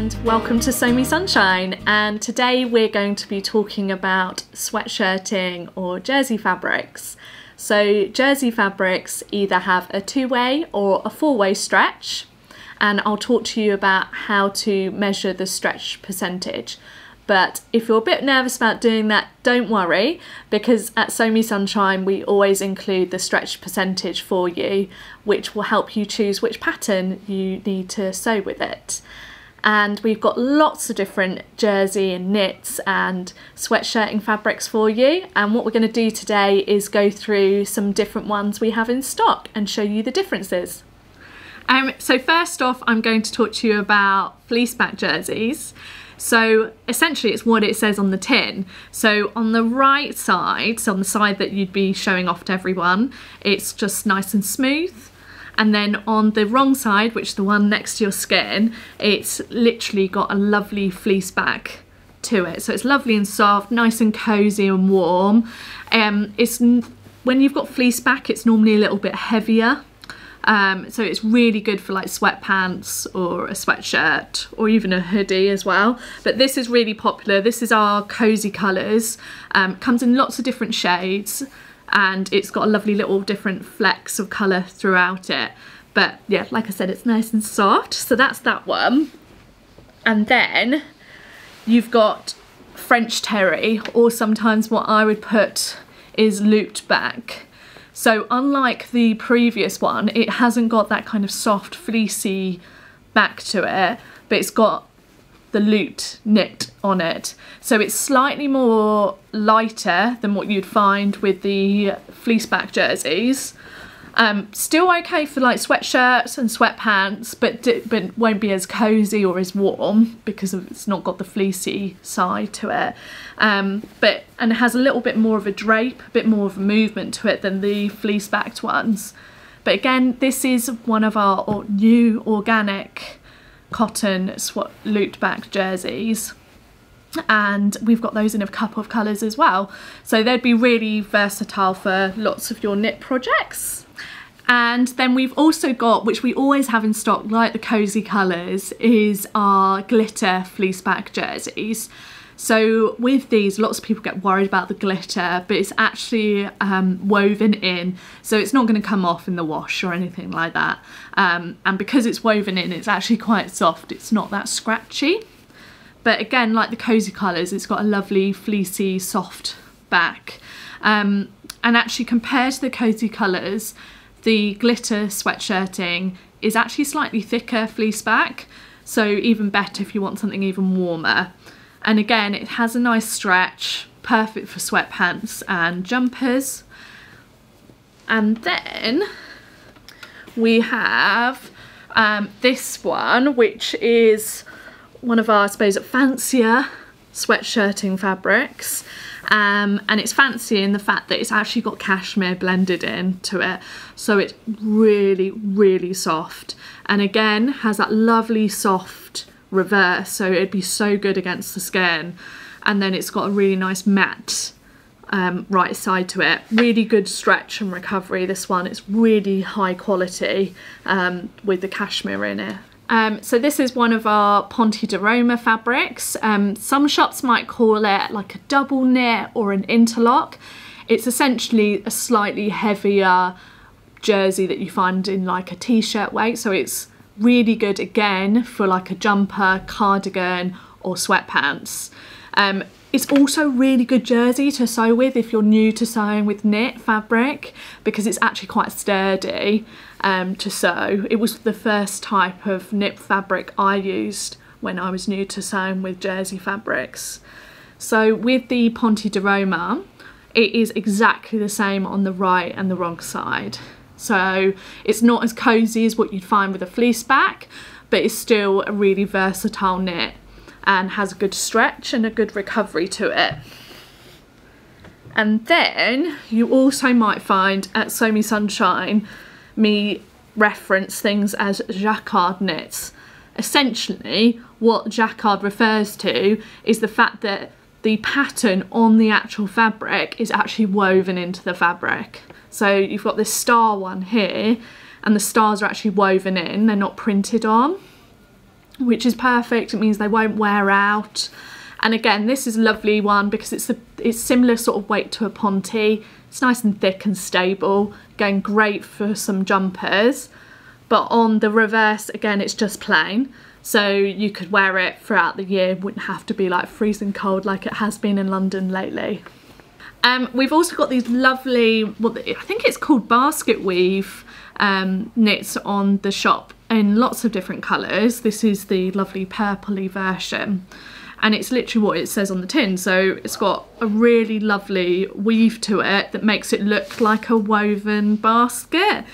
and welcome to Sew Me Sunshine, and today we're going to be talking about sweatshirting or jersey fabrics. So jersey fabrics either have a two-way or a four-way stretch, and I'll talk to you about how to measure the stretch percentage. But if you're a bit nervous about doing that, don't worry, because at Sew Me Sunshine we always include the stretch percentage for you, which will help you choose which pattern you need to sew with it. And we've got lots of different jersey and knits and sweatshirting fabrics for you, and what we're going to do today is go through some different ones we have in stock and show you the differences. So first off, I'm going to talk to you about fleece back jerseys. So essentially it's what it says on the tin. So on the right side, so on the side that you'd be showing off to everyone, it's just nice and smooth. And then on the wrong side, which is the one next to your skin, it's literally got a lovely fleece back to it. So it's lovely and soft, nice and cozy and warm. When you've got fleece back, it's normally a little bit heavier. So it's really good for like sweatpants or a sweatshirt or even a hoodie as well. But this is really popular. This is our cozy colours. Comes in lots of different shades, and it's got a lovely little different flecks of colour throughout it. But yeah, like I said, it's nice and soft. So that's that one. And then you've got French terry, or sometimes what I would put is looped back. So unlike the previous one, it hasn't got that kind of soft fleecy back to it, but it's got the looped knit on it. So it's slightly more lighter than what you'd find with the fleece back jerseys. Still okay for like sweatshirts and sweatpants, but won't be as cozy or as warm because it's not got the fleecy side to it. And it has a little bit more of a drape, a bit more of a movement to it than the fleece backed ones. But again, this is one of our new organic cotton looped back jerseys, and we've got those in a couple of colours as well. So they'd be really versatile for lots of your knit projects. And then we've also got, which we always have in stock, like the cozy colours, is our glitter fleece back jerseys. So with these, lots of people get worried about the glitter, but it's actually woven in, so it's not going to come off in the wash or anything like that. And because it's woven in, it's actually quite soft. It's not that scratchy. But again, like the cozy colours, it's got a lovely fleecy soft back. And actually, compared to the cozy colours, the glitter sweatshirting is actually slightly thicker fleece back, so even better if you want something even warmer. And again, it has a nice stretch, perfect for sweatpants and jumpers. And then we have this one, which is one of our, I suppose, fancier sweatshirting fabrics. And it's fancy in the fact that it's actually got cashmere blended into it, so it's really, really soft, and again has that lovely soft reverse, so it'd be so good against the skin. And then it's got a really nice matte right side to it. Really good stretch and recovery, this one. It's really high quality with the cashmere in it. So this is one of our Ponte di Roma fabrics. Some shops might call it like a double knit or an interlock. It's essentially a slightly heavier jersey that you find in like a t-shirt weight, so it's really good again for like a jumper, cardigan or sweatpants. It's also really good jersey to sew with if you're new to sewing with knit fabric, because it's actually quite sturdy to sew. It was the first type of knit fabric I used when I was new to sewing with jersey fabrics. So with the Ponte di Roma, it is exactly the same on the right and the wrong side. So it's not as cozy as what you'd find with a fleece back, but it's still a really versatile knit and has a good stretch and a good recovery to it. And then you also might find at Sew Me Sunshine me reference things as Jacquard Knits. Essentially, what Jacquard refers to is the fact that the pattern on the actual fabric is actually woven into the fabric. So you've got this star one here, and the stars are actually woven in, they're not printed on. which is perfect. It means they won't wear out. And again, this is a lovely one because it's similar sort of weight to a ponte. It's nice and thick and stable, going great for some jumpers. But on the reverse, again, it's just plain. So you could wear it throughout the year, wouldn't have to be like freezing cold like it has been in London lately. We've also got these lovely, I think it's called basket weave knits on the shop in lots of different colours. This is the lovely purpley version. And it's literally what it says on the tin. So it's got a really lovely weave to it that makes it look like a woven basket.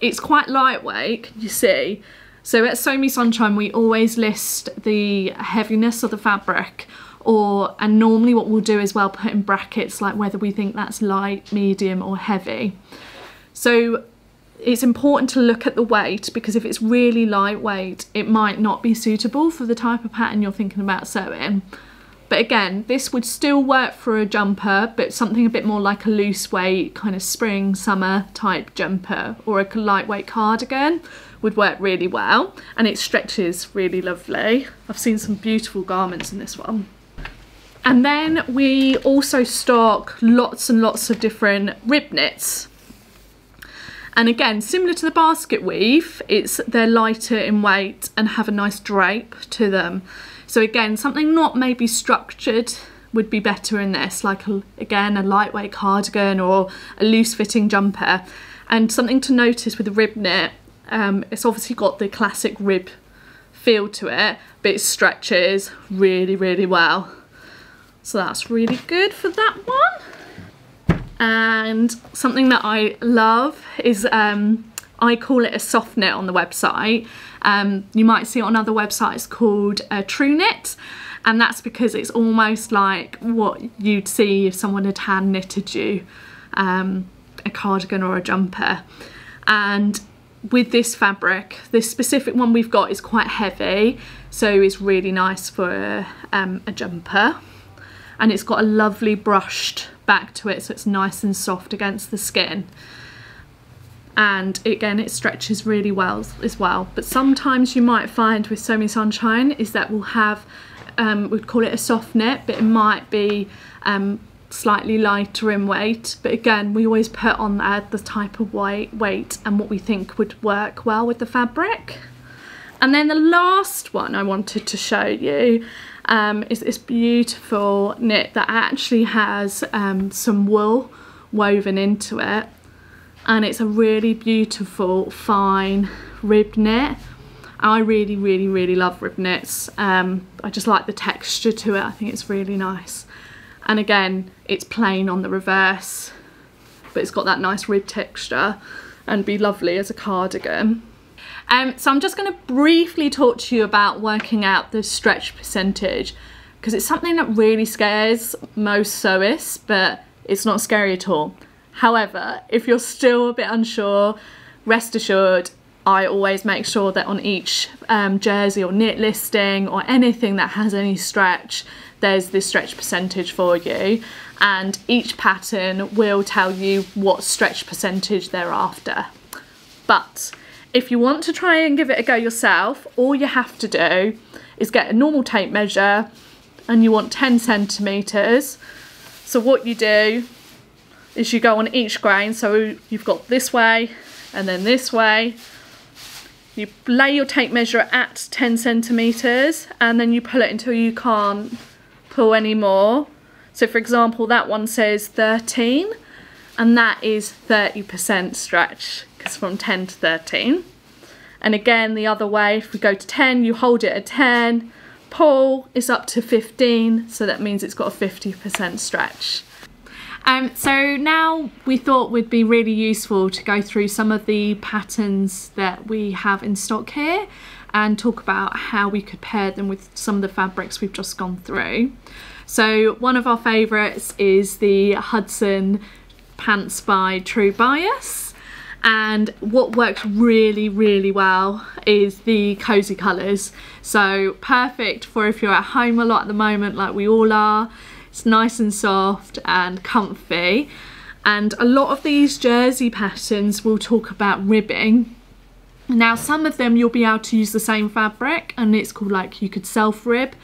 It's quite lightweight, can you see? So at Sew Me Sunshine, we always list the heaviness of the fabric, and normally what we'll do is we'll put in brackets like whether we think that's light, medium or heavy. So it's important to look at the weight, because if it's really lightweight, it might not be suitable for the type of pattern you're thinking about sewing. But again, this would still work for a jumper, but something a bit more like a loose weight, kind of spring, summer type jumper, or a lightweight cardigan would work really well. And it stretches really lovely. I've seen some beautiful garments in this one. And then we also stock lots and lots of different rib knits. And again, similar to the basket weave, they're lighter in weight and have a nice drape to them. So again, something not maybe structured would be better in this, like again, a lightweight cardigan or a loose fitting jumper. And something to notice with the rib knit, it's obviously got the classic rib feel to it, but it stretches really, really well. So that's really good for that one. And something that I love is, I call it a soft knit on the website. You might see it on other websites called a true knit, and that's because it's almost like what you'd see if someone had hand knitted you a cardigan or a jumper. And with this fabric, this specific one we've got is quite heavy, so it's really nice for a jumper. And it's got a lovely brushed back to it, so it's nice and soft against the skin. And again, it stretches really well as well. But sometimes you might find with Sew Me Sunshine is that we'll have, we'd call it a soft knit, but it might be slightly lighter in weight. But again, we always put on there the type of weight and what we think would work well with the fabric. And then the last one I wanted to show you is this beautiful knit that actually has some wool woven into it, and it's a really beautiful fine rib knit. I really, really, really love rib knits. I just like the texture to it. I think it's really nice. And again, it's plain on the reverse, but it's got that nice rib texture and be lovely as a cardigan. So I'm just going to briefly talk to you about working out the stretch percentage, because it's something that really scares most sewists, but it's not scary at all. However, if you're still a bit unsure, rest assured, I always make sure that on each jersey or knit listing or anything that has any stretch, there's this stretch percentage for you, and each pattern will tell you what stretch percentage they're after. But if you want to try and give it a go yourself, all you have to do is get a normal tape measure, and you want 10 centimetres. So what you do is you go on each grain, so you've got this way and then this way. You lay your tape measure at 10 centimetres and then you pull it until you can't pull any more. So for example, that one says 13, and that is 30% stretch, because from 10 to 13. And again, the other way, if we go to 10, you hold it at 10, pull is up to 15, so that means it's got a 50% stretch. So now we thought would be really useful to go through some of the patterns that we have in stock here and talk about how we could pair them with some of the fabrics we've just gone through. So one of our favourites is the Hudson Pants by True Bias, and what works really, really well is the cozy colours. So perfect for if you're at home a lot at the moment, like we all are. It's nice and soft and comfy, and a lot of these jersey patterns will talk about ribbing, Now some of them you'll be able to use the same fabric, and it's called, like, you could self rib,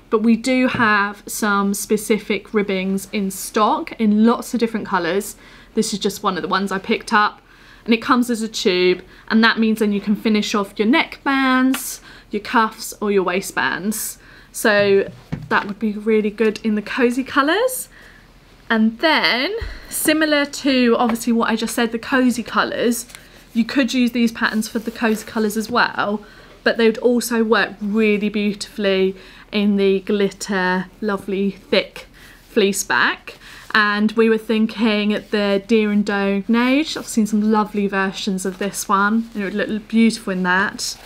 but we do have some specific ribbings in stock in lots of different colours. This is just one of the ones I picked up, and it comes as a tube, and that means then you can finish off your neckbands, your cuffs or your waistbands. So that would be really good in the cozy colours. And then, similar to obviously what I just said, the cozy colours, you could use these patterns for the cozy colours as well, but they would also work really beautifully in the glitter, lovely thick fleece back. And we were thinking the Deer and Doe Nage. I've seen some lovely versions of this one, and it would look beautiful in that.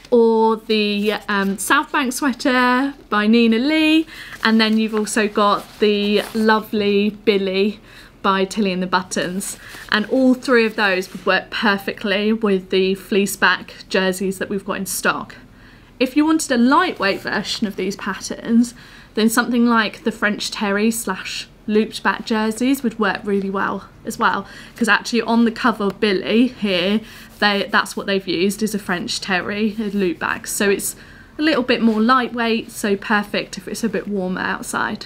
Or the South Bank sweater by Nina Lee, and then you've also got the lovely Billy by Tilly and the Buttons, and all three of those would work perfectly with the fleece back jerseys that we've got in stock. If you wanted a lightweight version of these patterns, then something like the French Terry / looped back jerseys would work really well as well, because actually on the cover of Billy here, that's what they've used, is a French Terry, a loop back. So it's a little bit more lightweight, so perfect if it's a bit warmer outside.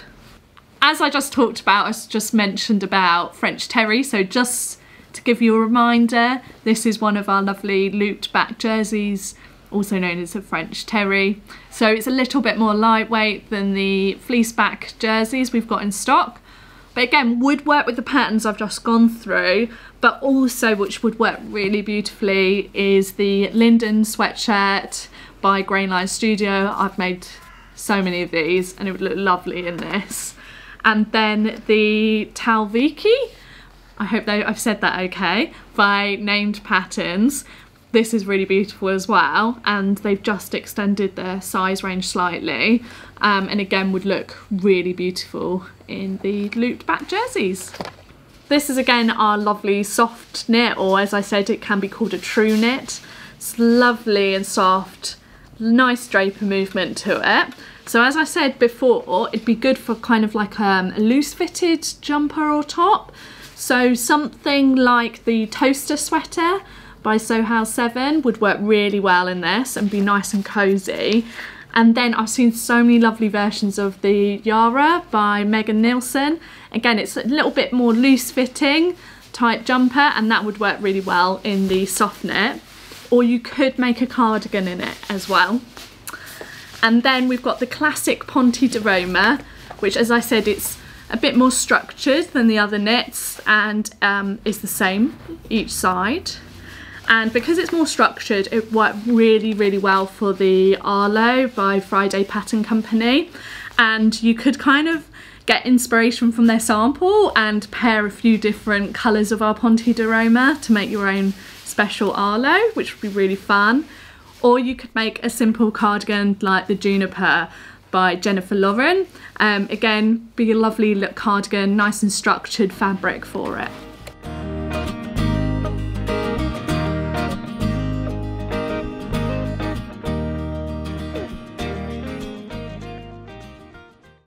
As I just talked about, I just mentioned about French Terry, so just to give you a reminder, this is one of our lovely looped back jerseys, also known as a French Terry. So it's a little bit more lightweight than the fleece back jerseys we've got in stock, but again would work with the patterns I've just gone through. But also, which would work really beautifully, is the Linden Sweatshirt by Grain Line Studio. I've made so many of these, and it would look lovely in this. And then the Talviki, I hope I've said that okay, by Named Patterns. This is really beautiful as well, and they've just extended their size range slightly, and again would look really beautiful in the looped back jerseys. This is again our lovely soft knit, or as I said, it can be called a true knit. It's lovely and soft, nice draper movement to it. So as I said before, it'd be good for kind of like a loose fitted jumper or top. So something like the Toaster Sweater by Sohow 7 would work really well in this and be nice and cozy. And then I've seen so many lovely versions of the Yara by Megan Nielsen. Again, it's a little bit more loose fitting type jumper, and that would work really well in the soft knit. Or you could make a cardigan in it as well. And then we've got the classic Ponte di Roma, which, as I said, it's a bit more structured than the other knits, and is the same each side. And because it's more structured, it worked really, really well for the Arlo by Friday Pattern Company. And you could kind of get inspiration from their sample and pair a few different colours of our Ponte di Roma to make your own special Arlo, which would be really fun. Or you could make a simple cardigan like the Juniper by Jennifer Lauren. Again, be a lovely look cardigan, nice and structured fabric for it.